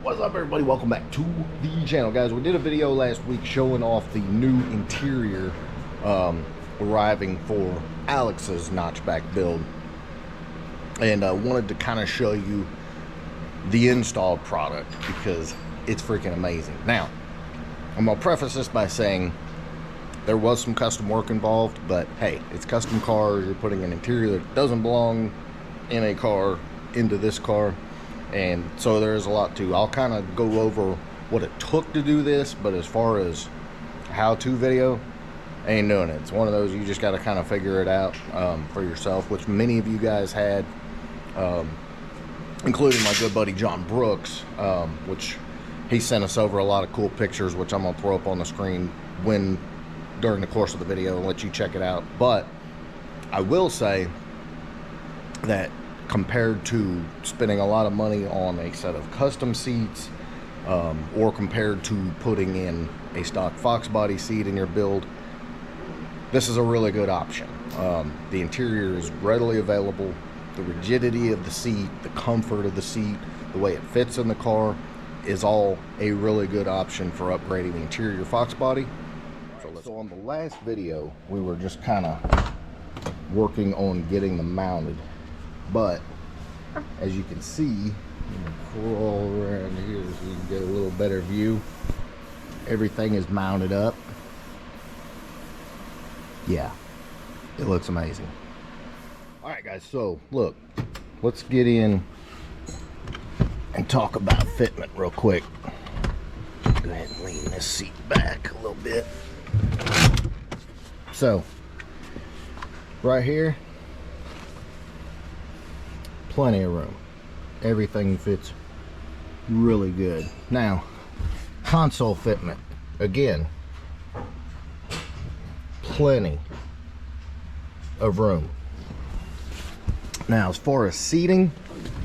What's up, everybody? Welcome back to the channel, guys. We did a video last week showing off the new interior arriving for Alex's notchback build, and wanted to kind of show you the installed product because it's freaking amazing. Now, I'm gonna preface this by saying there was some custom work involved, but hey, it's custom cars. You're putting an interior that doesn't belong in a car into this car, and so there's a lot to. I'll kind of go over what it took to do this, but as far as how-to video, I ain't doing it. It's one of those you just got to kind of figure it out for yourself, which many of you guys had, including my good buddy John Brooks, which he sent us over a lot of cool pictures, which I'm gonna throw up on the screen during the course of the video and let you check it out. But I will say that compared to spending a lot of money on a set of custom seats, or compared to putting in a stock Fox body seat in your build, this is a really good option. The interior is readily available. The rigidity of the seat, the comfort of the seat, the way it fits in the car is all a really good option for upgrading the interior Fox body. So on the last video, we were just kind of working on getting them mounted. But as you can see, I'm gonna crawl around here so you can get a little better view. Everything is mounted up. Yeah, it looks amazing. All right, guys, so look, let's get in and talk about fitment real quick. Go ahead and lean this seat back a little bit. So right here, plenty of room. Everything fits really good. Now, console fitment, again, plenty of room. Now, as far as seating,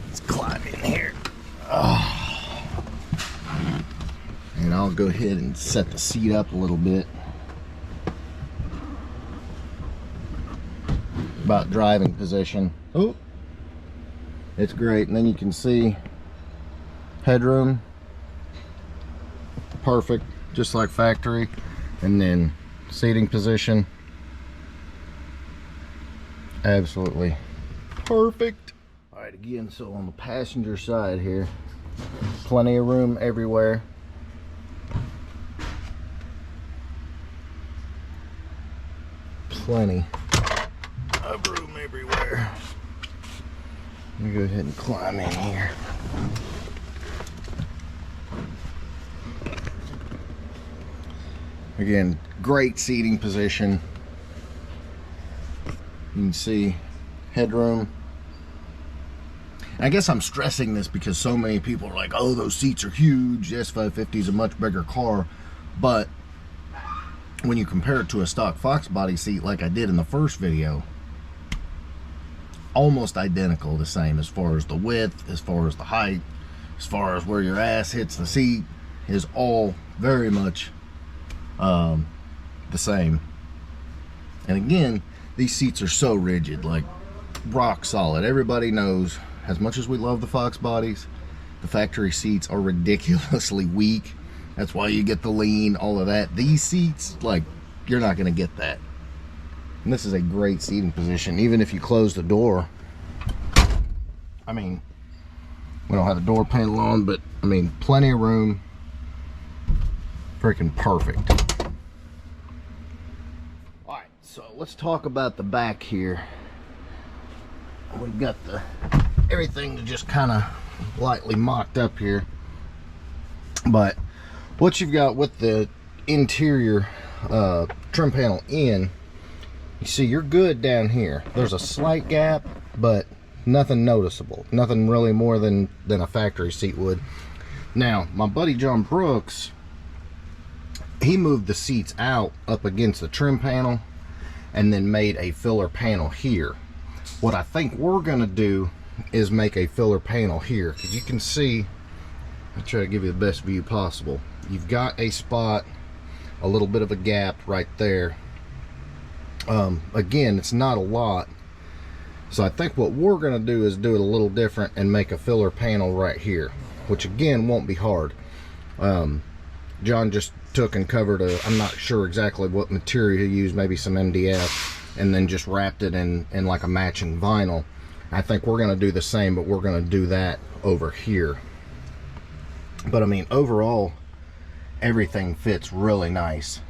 let's climb in here. And I'll go ahead and set the seat up a little bit. About driving position. Oh, it's great. And then you can see headroom, perfect, just like factory. And then seating position, absolutely perfect. All right, again, so on the passenger side here, plenty of room everywhere. Plenty of room everywhere. Let me go ahead and climb in here. Again, great seating position. You can see headroom. I guess I'm stressing this because so many people are like, oh, those seats are huge. The S550 is a much bigger car. But when you compare it to a stock Fox body seat like I did in the first video, almost identical, the same as far as the width, as far as the height, as far as where your ass hits the seat, is all very much the same. And again, these seats are so rigid, like rock solid. Everybody knows, as much as we love the Fox bodies, the factory seats are ridiculously weak. That's why you get the lean, all of that. These seats, like, you're not going to get that. And this is a great seating position. Even if you close the door, I mean, we don't have the door panel on, but I mean, plenty of room. Freaking perfect. All right, so let's talk about the back here. We've got everything just kind of lightly mocked up here, but what you've got with the interior trim panel in, you see you're good down here. There's a slight gap, but nothing noticeable. Nothing really more than a factory seat would. Now, my buddy John Brooks, he moved the seats out up against the trim panel and then made a filler panel here. What I think we're gonna do is make a filler panel here, because you can see, I'll try to give you the best view possible. You've got a spot, a little bit of a gap right there. Again, it's not a lot, so I think what we're going to do is do it a little different and make a filler panel right here. which again won't be hard. John just took and covered I'm not sure exactly what material he used, maybe some MDF, and then just wrapped it in like a matching vinyl. I think we're going to do the same, but we're going to do that over here. But I mean, overall, everything fits really nice,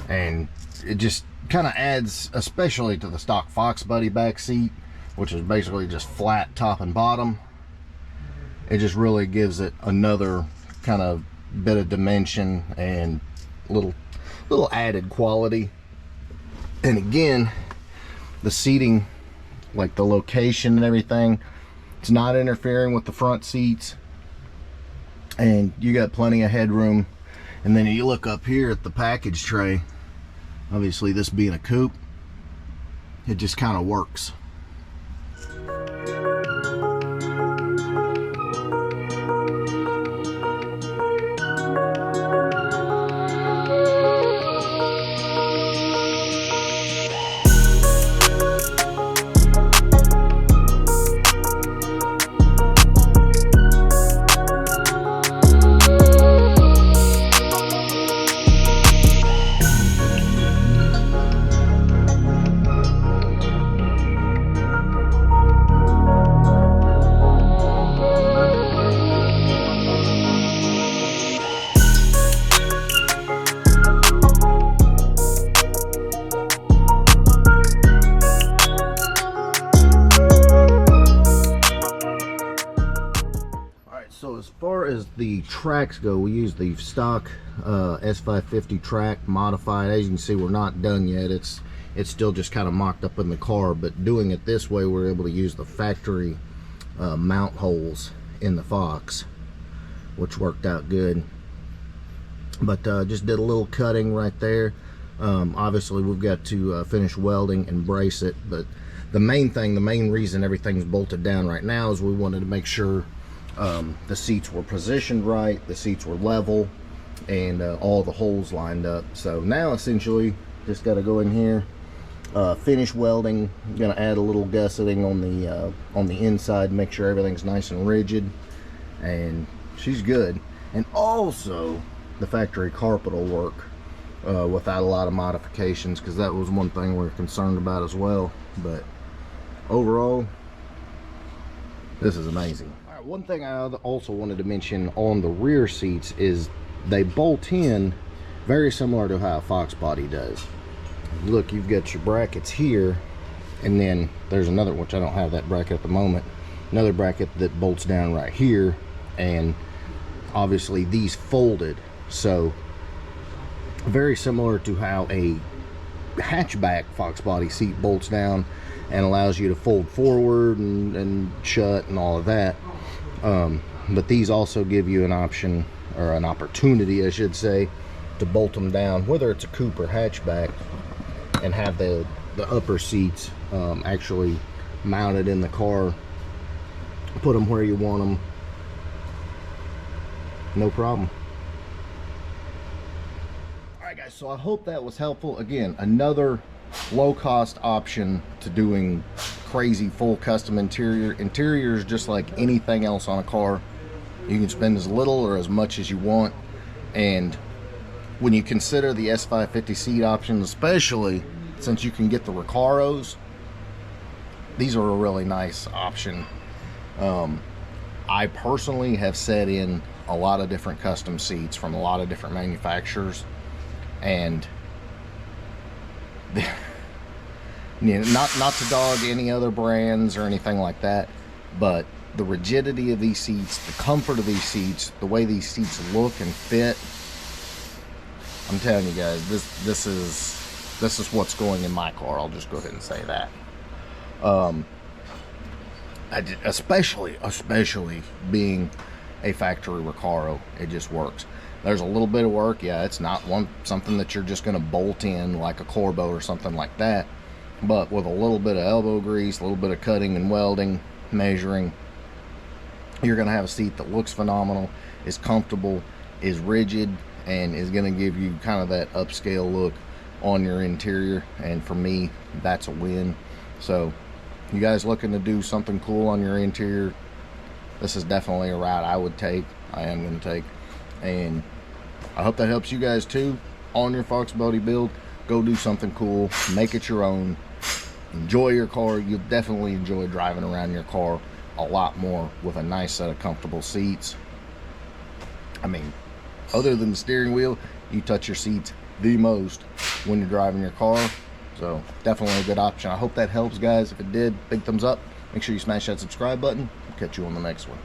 and it just kind of adds, especially to the stock FROSTBITE back seat, which is basically just flat top and bottom. It just really gives it another kind of bit of dimension and little added quality. And again, the seating, like the location and everything, it's not interfering with the front seats, and you got plenty of headroom. And then you look up here at the package tray, obviously this being a coupe, it just kind of works. So as far as the tracks go, we use the stock S550 track modified. As you can see, we're not done yet. It's still just kind of mocked up in the car, but doing it this way, we're able to use the factory mount holes in the Fox, which worked out good. But just did a little cutting right there. Obviously, we've got to finish welding and brace it, but the main reason everything's bolted down right now is we wanted to make sure the seats were positioned right, the seats were level, and all the holes lined up. So now essentially just got to go in here, finish welding. I'm gonna add a little gusseting on the inside, make sure everything's nice and rigid, and she's good. And also the factory carpet will work without a lot of modifications, because that was one thing we were concerned about as well. But overall, this is amazing. One thing I also wanted to mention on the rear seats is they bolt in very similar to how a Fox body does. Look, you've got your brackets here, and then there's another, which I don't have that bracket at the moment, another bracket that bolts down right here, and obviously these folded. So very similar to how a hatchback Fox body seat bolts down and allows you to fold forward and shut and all of that. But these also give you an option, or an opportunity I should say, to bolt them down, whether it's a coupe or hatchback, and have the upper seats actually mounted in the car. Put them where you want them, no problem. Alright guys, so I hope that was helpful. Again, another low-cost option to doing crazy full custom interiors, just like anything else on a car. You can spend as little or as much as you want, and when you consider the S550 seat options, especially since you can get the Recaros, these are a really nice option. I personally have set in a lot of different custom seats from a lot of different manufacturers, and you know, not to dog any other brands or anything like that, but the rigidity of these seats, the comfort of these seats, the way these seats look and fit, I'm telling you guys, this is what's going in my car. I'll just go ahead and say that. Especially being a factory Recaro, it just works. There's a little bit of work, yeah. It's not something that you're just going to bolt in like a Corbo or something like that. But with a little bit of elbow grease, a little bit of cutting and welding, measuring, you're going to have a seat that looks phenomenal, is comfortable, is rigid, and is going to give you kind of that upscale look on your interior. And for me, that's a win. So you guys looking to do something cool on your interior, this is definitely a route I would take. I am going to take. And I hope that helps you guys too on your FROSTBITE build. Go do something cool, make it your own, enjoy your car. You'll definitely enjoy driving around your car a lot more with a nice set of comfortable seats. I mean, other than the steering wheel, you touch your seats the most when you're driving your car. So definitely a good option. I hope that helps, guys. If it did, big thumbs up. Make sure you smash that subscribe button. I'll catch you on the next one.